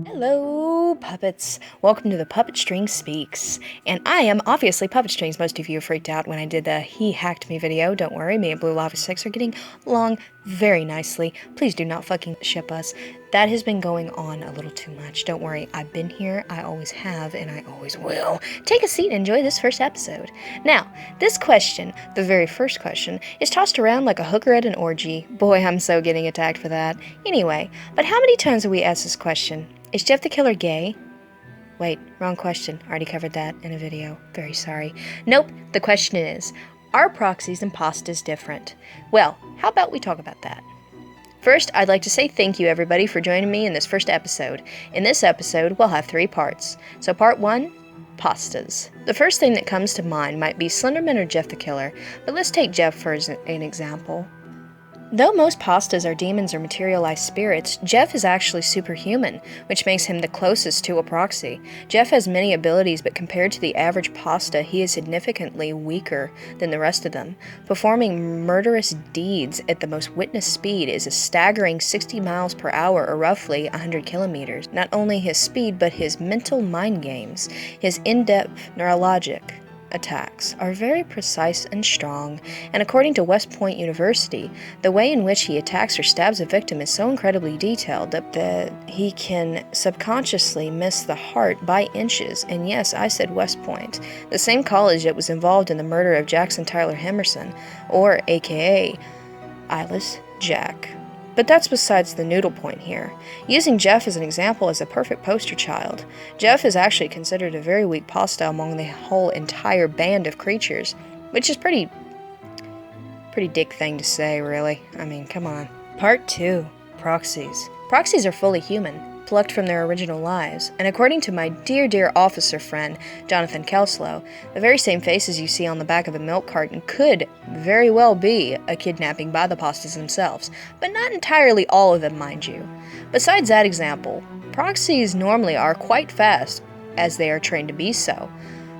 Hello, puppets. Welcome to the Puppet String Speaks. And I am obviously Puppet Strings. Most of you freaked out when I did the He Hacked Me video. Don't worry, me and Blue Lava 6 are getting along very nicely. Please do not fucking ship us. That has been going on a little too much. Don't worry, I've been here, I always have, and I always will. Take a seat and enjoy this first episode. Now, this question, the very first question, is tossed around like a hooker at an orgy. Boy, I'm so getting attacked for that. Anyway, but how many times have we asked this question? Is Jeff the Killer gay? Wait, wrong question. Already covered that in a video. Very sorry. Nope, the question is, are Proxies and pastas different? Well, how about we talk about that? First, I'd like to say thank you everybody for joining me in this first episode. In this episode, we'll have 3 parts. So part 1, pastas. The first thing that comes to mind might be Slenderman or Jeff the Killer, but let's take Jeff for an example. Though most pastas are demons or materialized spirits, Jeff is actually superhuman, which makes him the closest to a proxy. Jeff has many abilities, but compared to the average pasta, he is significantly weaker than the rest of them. Performing murderous deeds at the most witnessed speed is a staggering 60 miles per hour, or roughly 100 kilometers. Not only his speed, but his mental mind games, his in-depth neurologic attacks are very precise and strong, and according to West Point University, the way in which he attacks or stabs a victim is so incredibly detailed that he can subconsciously miss the heart by inches. And yes, I said West Point, the same college that was involved in the murder of Jackson Tyler Hemerson, or aka Eyeless Jack. But that's besides the noodle point here. Using Jeff as an example is a perfect poster child. Jeff is actually considered a very weak pasta among the whole entire band of creatures, which is pretty dick thing to say, really. I mean, come on. Part 2, Proxies. Proxies are fully human, plucked from their original lives, and according to my dear officer friend, Jonathan Kelslow, the very same faces you see on the back of a milk carton could very well be a kidnapping by the pastas themselves, but not entirely all of them, mind you. Besides that example, proxies normally are quite fast, as they are trained to be so.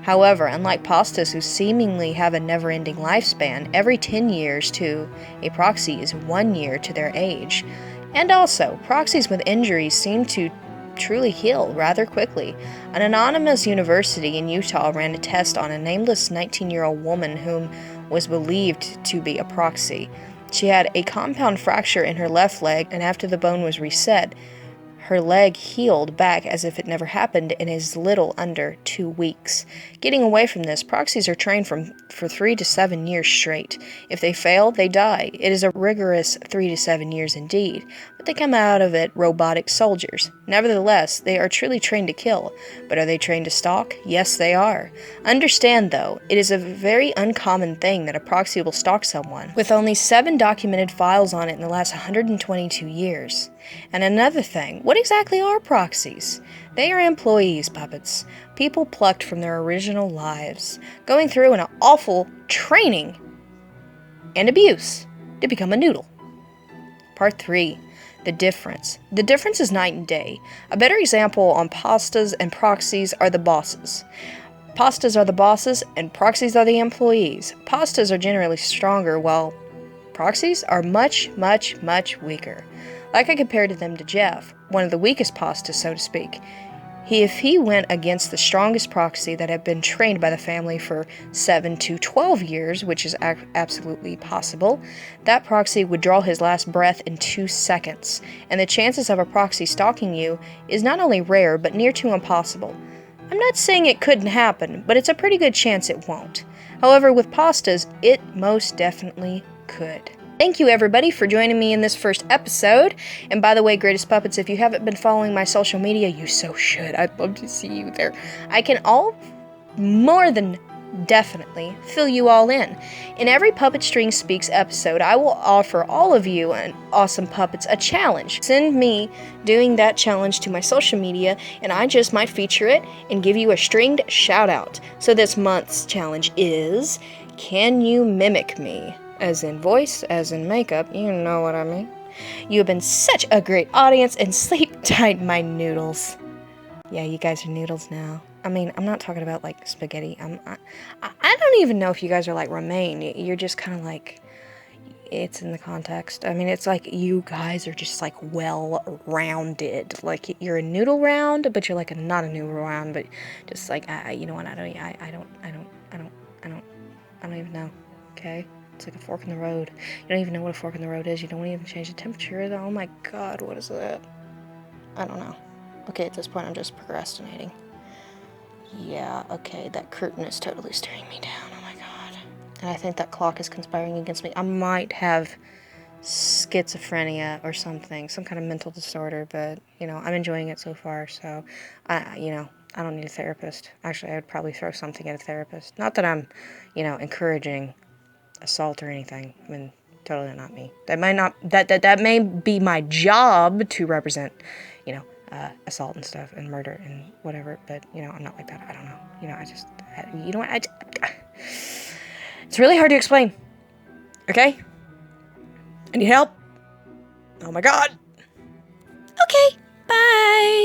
However, unlike pastas who seemingly have a never-ending lifespan, every 10 years to a proxy is 1 year to their age. And also, proxies with injuries seem to truly heal rather quickly. An anonymous university in Utah ran a test on a nameless 19-year-old woman whom was believed to be a proxy. She had a compound fracture in her left leg, and after the bone was reset, her leg healed back as if it never happened in as little under 2 weeks. Getting away from this, proxies are trained for 3 to 7 years straight. If they fail, they die. It is a rigorous 3 to 7 years indeed, but they come out of it robotic soldiers. Nevertheless, they are truly trained to kill. But are they trained to stalk? Yes, they are. Understand, though, it is a very uncommon thing that a proxy will stalk someone, with only 7 documented files on it in the last 122 years. And another thing, what exactly are proxies? They are employees, puppets. People plucked from their original lives, going through an awful training and abuse to become a noodle. Part 3. The difference. The difference is night and day. A better example on pastas and proxies are the bosses. Pastas are the bosses and proxies are the employees. Pastas are generally stronger while proxies are much weaker. Like I compared them to Jeff, one of the weakest pastas, so to speak. If he went against the strongest proxy that had been trained by the family for 7 to 12 years, which is absolutely possible, that proxy would draw his last breath in 2 seconds, and the chances of a proxy stalking you is not only rare, but near to impossible. I'm not saying it couldn't happen, but it's a pretty good chance it won't. However, with pastas, it most definitely could. Thank you everybody for joining me in this first episode. And by the way, Greatest Puppets, if you haven't been following my social media, you so should. I'd love to see you there. I can more than definitely fill you all in. In every Puppet String Speaks episode, I will offer all of you and awesome puppets a challenge. Send me doing that challenge to my social media, and I just might feature it and give you a stringed shout out. So this month's challenge is, can you mimic me? As in voice, as in makeup, you know what I mean. You have been such a great audience, and sleep tight, my noodles. Yeah, you guys are noodles now. I mean, I'm not talking about, like, spaghetti. I don't even know if you guys are like romaine. You're just kind of like, it's in the context. I mean, it's like you guys are just like well-rounded. Like you're a noodle round, but you're like not a noodle round, but just like you know what? I don't even know. Okay, it's like a fork in the road. You don't even know what a fork in the road is. You don't even change the temperature. Oh my God, what is that? I don't know. Okay, at this point, I'm just procrastinating. Yeah, okay, that curtain is totally staring me down. Oh my God. And I think that clock is conspiring against me. I might have schizophrenia or something, some kind of mental disorder, but, you know, I'm enjoying it so far, so, you know, I don't need a therapist. Actually, I would probably throw something at a therapist. Not that I'm, you know, encouraging assault or anything. I mean, totally not me. That might not, that may be my job to represent, you know, assault and stuff and murder and whatever, but, you know, I'm not like that. I don't know. You know, you know what, it's really hard to explain. Okay? I need help. Oh my God. Okay, bye.